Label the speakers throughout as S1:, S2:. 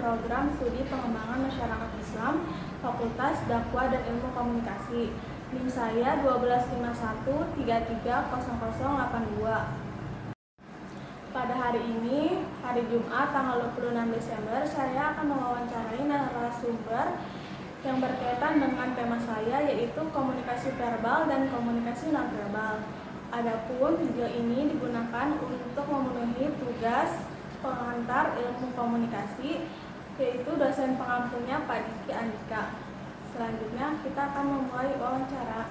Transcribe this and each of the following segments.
S1: Program Studi Pengembangan Masyarakat Islam, Fakultas Dakwah dan Ilmu Komunikasi. NIM saya 1251330082. Pada hari ini, hari Jumat tanggal 26 Desember, saya akan mewawancarai narasumber yang berkaitan dengan tema saya, yaitu komunikasi verbal dan komunikasi nonverbal. Adapun video ini digunakan untuk memenuhi tugas pengantar ilmu komunikasi, yaitu dosen pengampunya Pak Diki Andika. Selanjutnya kita akan memulai wawancara.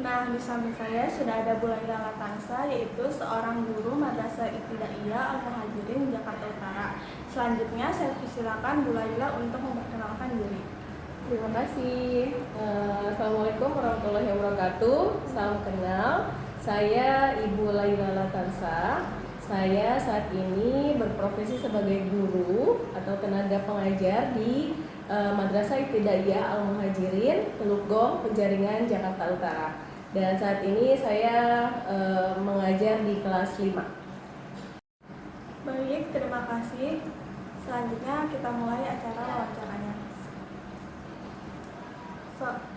S1: Nah, di samping saya sudah ada Bu Laila Latansa, yaitu seorang guru Madrasah Ibtidaiyah Al-Muhajirin Jakarta Utara. Selanjutnya saya persilakan Bu Laila untuk memperkenalkan diri.
S2: Terima kasih. Assalamualaikum warahmatullahi wabarakatuh. Salam kenal. Saya Ibu Laila Latansa. Saya saat ini berprofesi sebagai guru atau tenaga pengajar di Madrasah Ibtidaiyah Al-Muhajirin, Teluk Gong, Penjaringan, Jakarta Utara. Dan saat ini saya mengajar di kelas 5.
S1: Baik, terima kasih. Selanjutnya kita mulai acara wawancaranya.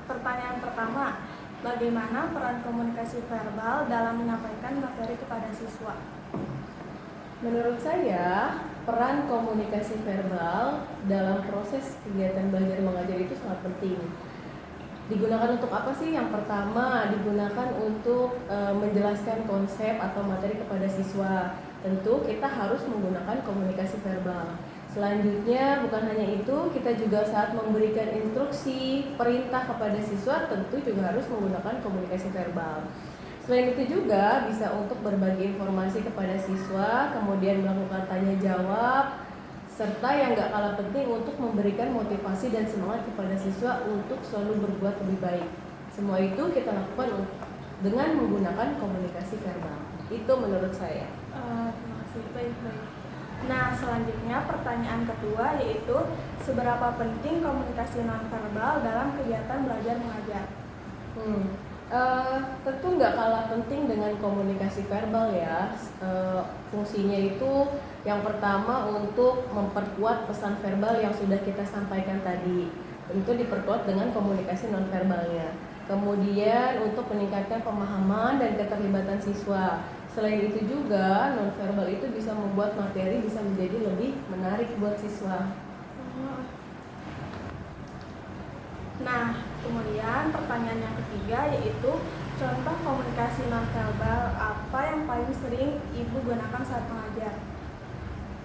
S1: Pertanyaan pertama, bagaimana peran komunikasi verbal dalam menyampaikan materi kepada siswa?
S2: Menurut saya, peran komunikasi verbal dalam proses kegiatan belajar mengajar itu sangat penting. Digunakan untuk apa sih? Yang pertama, digunakan untuk menjelaskan konsep atau materi kepada siswa. Tentu kita harus menggunakan komunikasi verbal. Selanjutnya, bukan hanya itu, kita juga saat memberikan instruksi, perintah kepada siswa tentu juga harus menggunakan komunikasi verbal. Selain itu juga bisa untuk berbagi informasi kepada siswa, kemudian melakukan tanya jawab, serta yang gak kalah penting untuk memberikan motivasi dan semangat kepada siswa untuk selalu berbuat lebih baik. Semua itu kita lakukan dengan menggunakan komunikasi verbal. Itu menurut saya.
S1: Terima kasih. Baik. Nah, selanjutnya pertanyaan kedua, yaitu seberapa penting komunikasi nonverbal dalam kegiatan belajar mengajar?
S2: Tentu nggak kalah penting dengan komunikasi verbal ya. Fungsinya itu yang pertama untuk memperkuat pesan verbal yang sudah kita sampaikan tadi. Tentu diperkuat dengan komunikasi nonverbalnya. Kemudian untuk meningkatkan pemahaman dan keterlibatan siswa. Selain itu juga nonverbal itu bisa membuat materi bisa menjadi lebih menarik buat siswa.
S1: Nah, kemudian pertanyaan yang ketiga, yaitu contoh komunikasi nonverbal apa yang paling sering Ibu gunakan saat mengajar?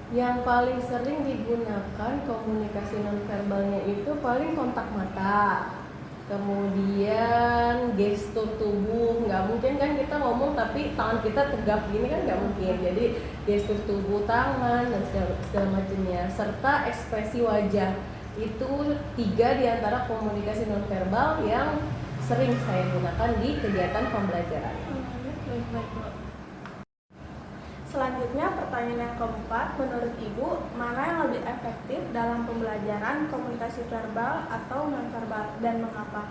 S2: Yang paling sering digunakan komunikasi nonverbalnya itu paling kontak mata, kemudian gestur tubuh. Nggak mungkin kan kita ngomong tapi tangan kita tegap gini kan nggak mungkin. Jadi gestur tubuh, tangan dan segala macamnya, serta ekspresi wajah. Itu 3 di antara komunikasi nonverbal yang sering saya gunakan di kegiatan pembelajaran.
S1: Baik. Selanjutnya pertanyaan yang keempat, menurut Ibu mana yang lebih efektif dalam pembelajaran komunikasi verbal atau nonverbal dan mengapa?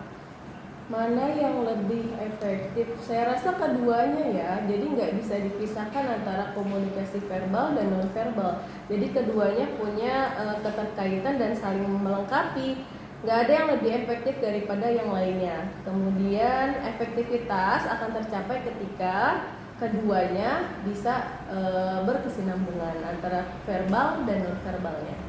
S2: Mana yang lebih efektif? Saya rasa keduanya ya. Jadi nggak bisa dipisahkan antara komunikasi verbal dan nonverbal. Jadi keduanya punya keterkaitan dan saling melengkapi. Nggak ada yang lebih efektif daripada yang lainnya. Kemudian efektivitas akan tercapai ketika keduanya bisa berkesinambungan antara verbal dan nonverbalnya.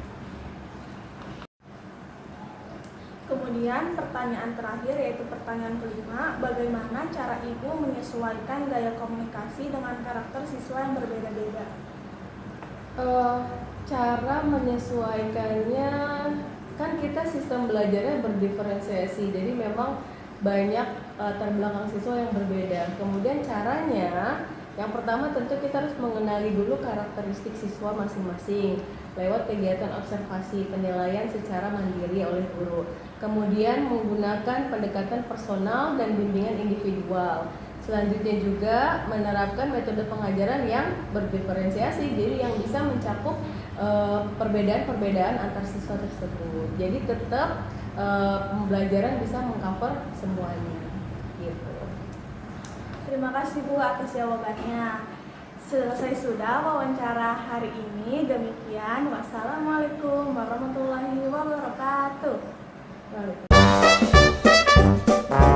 S1: Kemudian pertanyaan terakhir, yaitu pertanyaan kelima, bagaimana cara Ibu menyesuaikan gaya komunikasi dengan karakter siswa yang berbeda-beda?
S2: Cara menyesuaikannya, kan kita sistem belajarnya berdiferensiasi, jadi memang banyak latar belakang siswa yang berbeda. Kemudian caranya, yang pertama tentu kita harus mengenali dulu karakteristik siswa masing-masing lewat kegiatan observasi penilaian secara mandiri oleh guru. Kemudian menggunakan pendekatan personal dan bimbingan individual. Selanjutnya juga menerapkan metode pengajaran yang berdiferensiasi, jadi yang bisa mencakup perbedaan-perbedaan antar siswa tersebut. Jadi tetap pembelajaran bisa mengcover semuanya. Gitu.
S1: Terima kasih Bu atas jawabannya. Selesai sudah wawancara hari ini. demikian. Wassalamualaikum warahmatullahi wabarakatuh.
S2: Waalaikumsalam.